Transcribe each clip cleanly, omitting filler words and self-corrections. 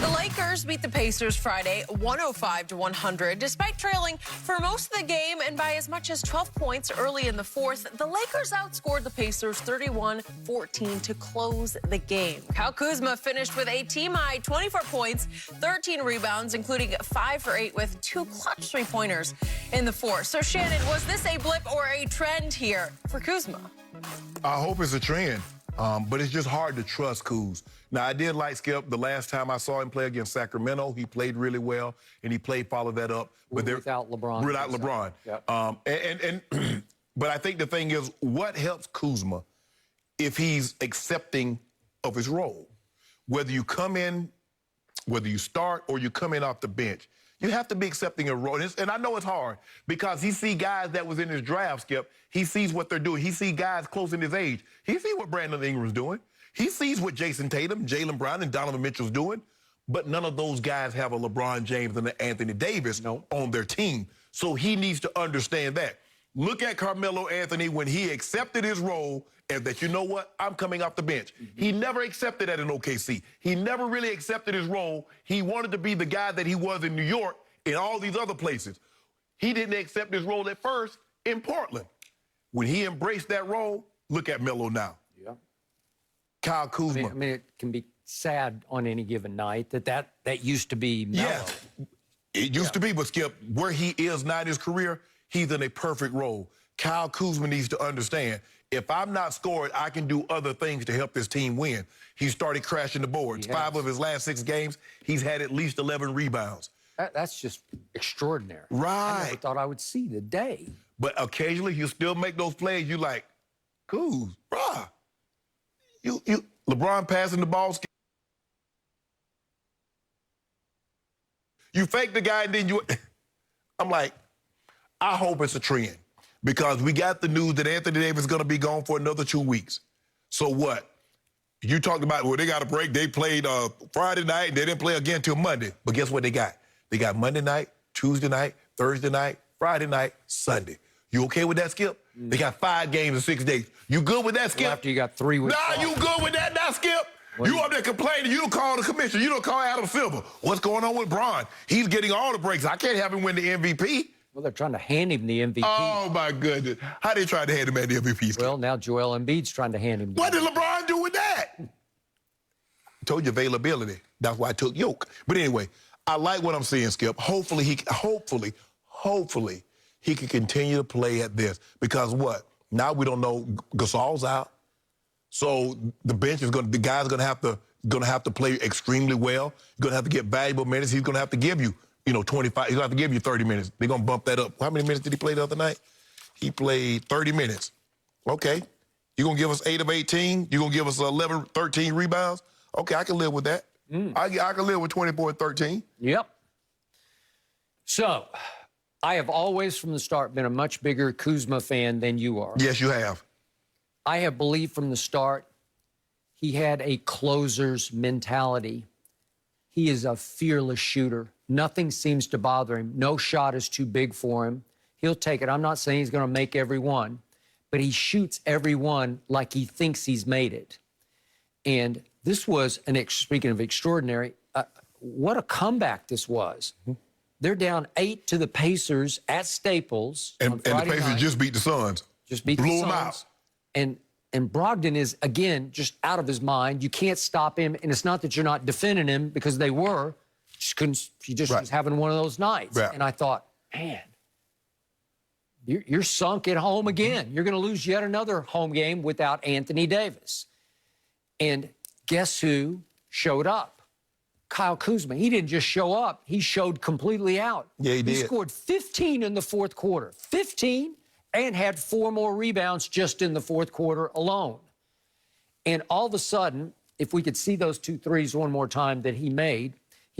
The Lakers beat the Pacers Friday 105-100. Despite trailing for most of the game and by as much as 12 points early in the fourth, the Lakers outscored the Pacers 31-14 to close the game. Kyle Kuzma finished with a team-high 24 points, 13 rebounds, including 5 for 8 with 2 clutch three-pointers in the fourth. So, Shannon, was this a blip or a trend here for Kuzma? I hope it's a trend, but it's just hard to trust Kuz. Now, I did like Skip the last time I saw him play against Sacramento. He played really well, and he followed that up. But without LeBron. Without LeBron. Yep. But I think the thing is, what helps Kuzma if he's accepting of his role? Whether you come in, whether you start or you come in off the bench, you have to be accepting a role. And I know it's hard because he see guys that was in his draft, Skip. He sees what they're doing. He see guys close in his age. He see what Brandon Ingram's doing. He sees what Jason Tatum, Jaylen Brown, and Donovan Mitchell's doing. But none of those guys have a LeBron James and an Anthony Davis on their team. So he needs to understand that. Look at Carmelo Anthony when he accepted his role and that, you know what, I'm coming off the bench. He never accepted that in OKC. He never really accepted his role. He wanted to be the guy that he was in New York and all these other places. He didn't accept his role at first in Portland. When he embraced that role, look at Melo now. Yeah. Kyle Kuzma. I mean, it can be sad on any given night that used to be Melo. Yeah, it used to be, but Skip, where he is now in his career, he's in a perfect role. Kyle Kuzma needs to understand, if I'm not scoring, I can do other things to help this team win. He started crashing the boards. 5 of his last 6 games, he's had at least 11 rebounds. That's just extraordinary. Right. I never thought I would see the day. But occasionally, he'll still make those plays. You like, Kuz, bruh. LeBron passing the ball. You fake the guy, and then you... I'm like, I hope it's a trend. Because we got the news that Anthony Davis is going to be gone for another 2 weeks. So what? You talked about, well, they got a break. They played Friday night, and they didn't play again till Monday. But guess what they got? They got Monday night, Tuesday night, Thursday night, Friday night, Sunday. You okay with that, Skip? They got 5 games in 6 days. You good with that, Skip? Well, after you got 3 weeks Nah, you good with that now, Skip? You up there complaining. You don't call the commissioner. You don't call Adam Silver. What's going on with Bron? He's getting all the breaks. I can't have him win the MVP. Well, they're trying to hand him the MVP. Oh, my goodness. How they trying to hand him the MVP, Skip? Well, now Joel Embiid's trying to hand him the What MVP. did LeBron do with that? I told you availability. That's why I took Yoke. But anyway, I like what I'm seeing, Skip. Hopefully he can continue to play at this. Because what? Now we don't know. Gasol's out. So the bench is the guy's gonna have to play extremely well. You're gonna have to get valuable minutes. He's gonna have to give you, 25. He's gonna have to give you 30 minutes. They're gonna bump that up. How many minutes did he play the other night? He played 30 minutes. Okay. You're gonna give us 8 of 18. You're gonna give us 11, 13 rebounds. Okay, I can live with that. I can live with 24 and 13. Yep. So, I have always from the start been a much bigger Kuzma fan than you are. Yes, you have. I have believed from the start he had a closer's mentality. He is a fearless shooter. Nothing seems to bother him. No shot is too big for him. He'll take it. I'm not saying he's going to make every one, but he shoots every one like he thinks he's made it. And this was, speaking of extraordinary, what a comeback this was. They're down 8 to the Pacers at Staples. And the Pacers just beat the Suns. Just beat the Blew Suns. them out. And Brogdon is, again, just out of his mind. You can't stop him. And it's not that you're not defending him because they were. He just was having one of those nights. Right. And I thought, man, you're sunk at home again. You're going to lose yet another home game without Anthony Davis. And guess who showed up? Kyle Kuzma. He didn't just show up. He showed completely out. Yeah, he did. He scored 15 in the fourth quarter. 15, and had 4 more rebounds just in the fourth quarter alone. And all of a sudden, if we could see those 2 threes one more time that he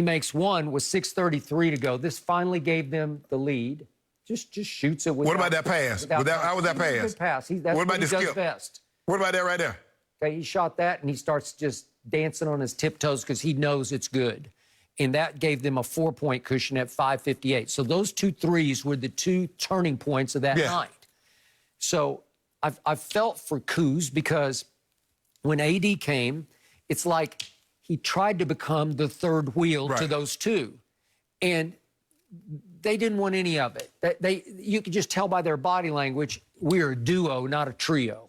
makes one with 6:33 to go. This finally gave them the lead. Just shoots it. What about that pass? How was that pass? Good pass. That's what he does best. What about that right there? Okay, he shot that, and he starts just dancing on his tiptoes because he knows it's good. And that gave them a 4-point cushion at 5:58. So those 2 threes were the 2 turning points of that night. So I've felt for Kuz because when AD came, it's like he tried to become the third wheel to Right. those two. And they didn't want any of it. You could just tell by their body language, we're a duo, not a trio.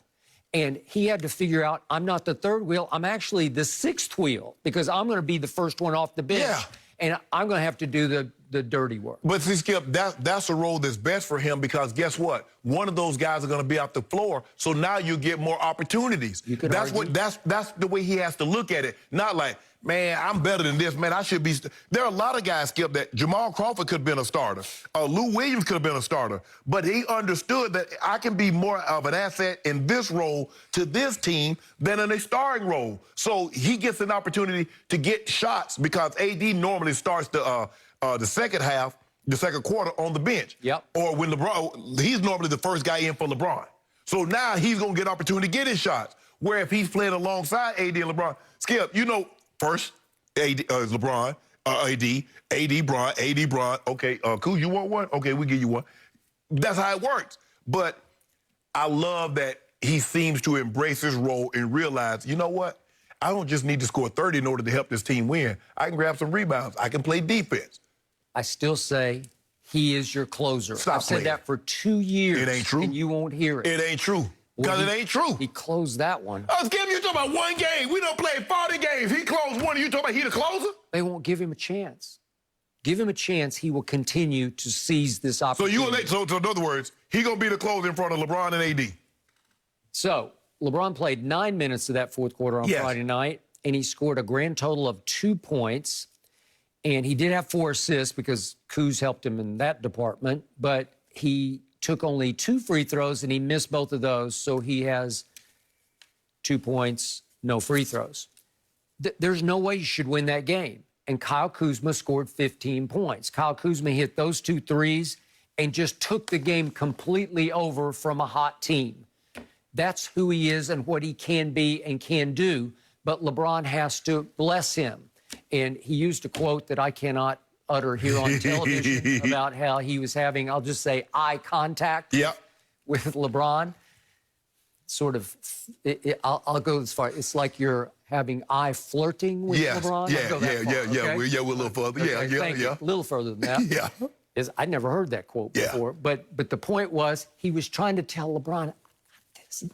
And he had to figure out, I'm not the third wheel, I'm actually the sixth wheel, because I'm going to be the first one off the bench. Yeah. And I'm going to have to do the dirty work. But see, Skip, that's a role that's best for him, because guess what? One of those guys are going to be off the floor, so now you get more opportunities. You could argue. That's the way he has to look at it. Not like, man, I'm better than this, man. I should be. There are a lot of guys, Skip, that Jamal Crawford could have been a starter. Lou Williams could have been a starter. But he understood that I can be more of an asset in this role to this team than in a starring role. So he gets an opportunity to get shots, because AD normally starts the second half, the second quarter on the bench. Yep. Or when LeBron, he's normally the first guy in for LeBron. So now he's going to get an opportunity to get his shots. Where if he's playing alongside AD and LeBron, Skip, you know, first, LeBron, AD, Bron. Okay, cool, you want one? Okay, we give you one. That's how it works. But I love that he seems to embrace his role and realize, you know what? I don't just need to score 30 in order to help this team win. I can grab some rebounds. I can play defense. I still say he is your closer. Stop I've said playing. that for 2 years. It ain't true. And you won't hear it. It ain't true. Because it ain't true. He closed that one. Skip, you talking about one game. We don't play 40 games. He closed one. You talking about he the closer? They won't give him a chance. Give him a chance, he will continue to seize this So opportunity. so in other words, he gonna be the closer in front of LeBron and AD. So LeBron played 9 minutes of that fourth quarter on Yes. Friday night, and he scored a grand total of 2 points. And he did have 4 assists because Kuz helped him in that department, but he took only 2 free throws, and he missed both of those, so he has 2 points, no free throws. There's no way you should win that game. And Kyle Kuzma scored 15 points. Kyle Kuzma hit those 2 threes and just took the game completely over from a hot team. That's who he is and what he can be and can do, but LeBron has to bless him. And he used a quote that I cannot utter here on television about how he was having, I'll just say, eye contact with LeBron. Sort of, I'll go as far. It's like you're having eye flirting with LeBron. Yeah, we're a little further. Okay, a little further than that. I never heard that quote before. But the point was, he was trying to tell LeBron,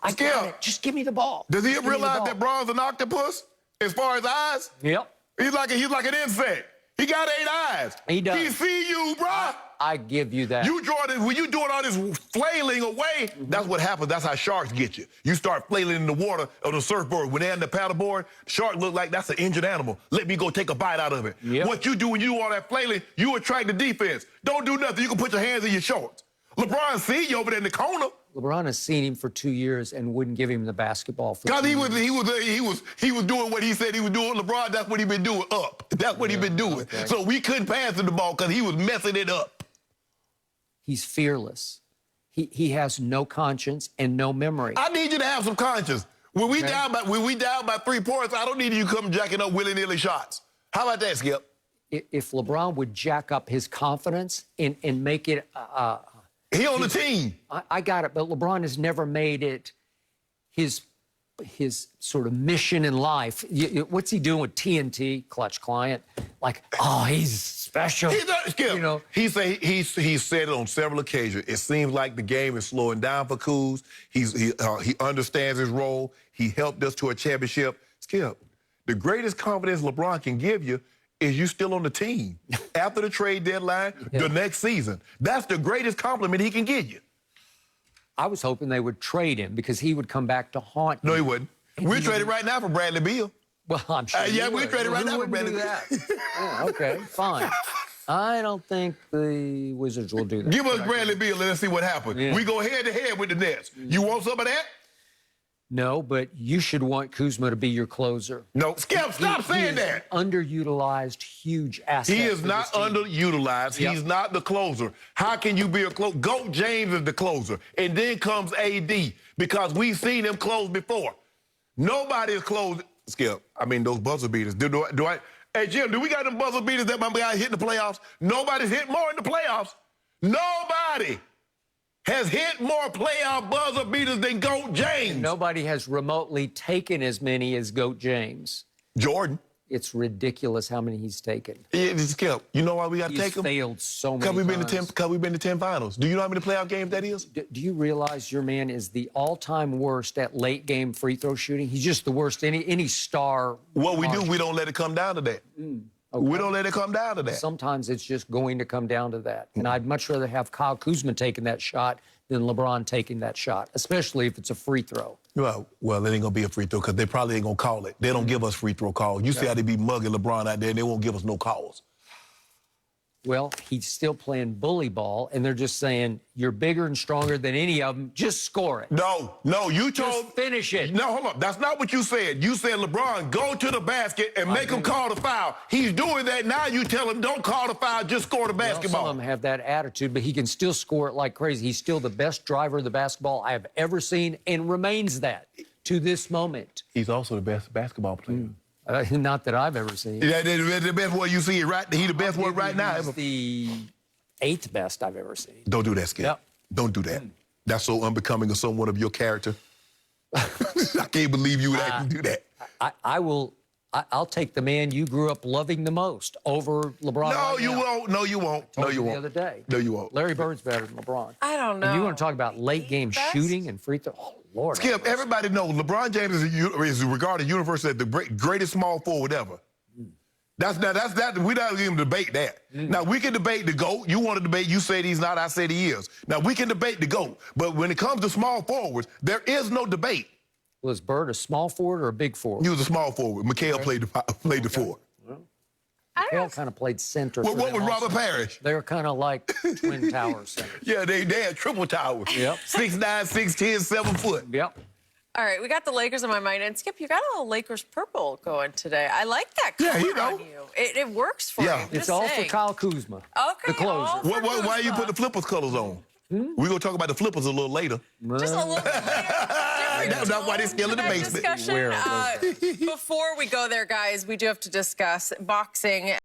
I got it. Just give me the ball. Does he realize that Bron's an octopus as far as eyes? Yep. He's like an insect. He got 8 eyes. He does. He see you, bro. I give you that. You Jordan, when you doing all this flailing away, that's what happens. That's how sharks get you. You start flailing in the water on the surfboard. When they're in the paddleboard, shark look like that's an injured animal. Let me go take a bite out of it. Yep. What you do when you do all that flailing, you attract the defense. Don't do nothing. You can put your hands in your shorts. LeBron see you over there in the corner. LeBron has seen him for 2 years and wouldn't give him the basketball for 2 Because years. he was doing what he said he was doing. LeBron, that's what he been doing up. That's what he been doing. Okay. So we couldn't pass him the ball because he was messing it up. He's fearless. He has no conscience and no memory. I need you to have some conscience. When we down by 3 points, I don't need you to come jacking up willy-nilly shots. How about that, Skip? If LeBron would jack up his confidence and make it He on the team. I got it, but LeBron has never made it his sort of mission in life. What's he doing with TNT, Clutch Client? Like, oh, he's special. He's not, Skip, you know, he said it on several occasions. It seems like the game is slowing down for Kuz. He understands his role. He helped us to a championship. Skip, the greatest confidence LeBron can give you is you still on the team after the trade deadline, the next season. That's the greatest compliment he can give you. I was hoping they would trade him because he would come back to haunt you. No, he wouldn't. We're traded right now for Bradley Beal. Well, I'm sure. Yeah, we're traded right now for Who Bradley wouldn't do Beal. that? Yeah, okay, fine. I don't think the Wizards will do that. Give us Bradley Beal and let's see what happens. Yeah. We go head-to-head with the Nets. You want some of that? No, but you should want Kuzma to be your closer. No. Skip, stop saying that. Underutilized, huge asset. He is not underutilized. Yep. He's not the closer. How can you be a closer? Goat James is the closer. And then comes AD because we've seen him close before. Nobody is closed. Skip, I mean, those buzzer beaters. Do I? Hey, Jim, do we got them buzzer beaters that my guy hit in the playoffs? Nobody's hit more in the playoffs. Nobody has hit more playoff buzzer beaters than Goat James. Nobody has remotely taken as many as Goat James. Jordan. It's ridiculous how many he's taken. It's Skip. You know why we got to He's take him? failed so many Because times. we've been to 10 finals. Do you know how many playoff games that is? Do you realize your man is the all-time worst at late-game free throw shooting? He's just the worst. Any star. What we do, we don't let it come down to that. Okay. We don't let it come down to that. Sometimes it's just going to come down to that. And I'd much rather have Kyle Kuzma taking that shot than LeBron taking that shot, especially if it's a free throw. Well, it ain't going to be a free throw because they probably ain't going to call it. They don't give us free throw calls. You see how they be mugging LeBron out there, and they won't give us no calls. Well, he's still playing bully ball, and they're just saying, you're bigger and stronger than any of them. Just score it. No, you told... Just finish it. No, hold on. That's not what you said. You said, LeBron, go to the basket and make him call the foul. He's doing that. Now you tell him, don't call the foul, just score the basketball. Some of them have that attitude, but he can still score it like crazy. He's still the best driver of the basketball I have ever seen and remains that to this moment. He's also the best basketball player. Not that I've ever seen. Yeah, the best one you see, right? He's the best one right now. He's the 8th best I've ever seen. Don't do that, Skip. Yep. Don't do that. That's so unbecoming of someone of your character. I can't believe you would actually do that. I'll take the man you grew up loving the most over LeBron. No, you won't. No, you won't. No, you won't. The other day. No, you won't. Larry Bird's better than LeBron. I don't know. And you want to talk about late game shooting and free throw? Oh, Lord. Skip, everybody knows LeBron James is regarded universally as the greatest small forward ever. We're not even debate that. Now, we can debate the GOAT. You want to debate, you said he's not, I said he is. Now, we can debate the GOAT. But when it comes to small forwards, there is no debate. Was Bird a small forward or a big forward? He was a small forward. McHale played the forward. McHale kind of played center. Well, what was Robert Parrish? They were kind of like twin tower centers. Yeah, they had triple towers. Yep. 6'9", 6'10", 7 foot. Yep. All right, we got the Lakers on my mind. And Skip, you got a little Lakers purple going today. I like that color on you. It works for you. It's all for Kyle Kuzma. Okay. The closer. Why you put the Flippers colors on? We're going to talk about the Flippers a little later. Just a little bit later. That's why they're still in the basement. Before we go there, guys, we do have to discuss boxing.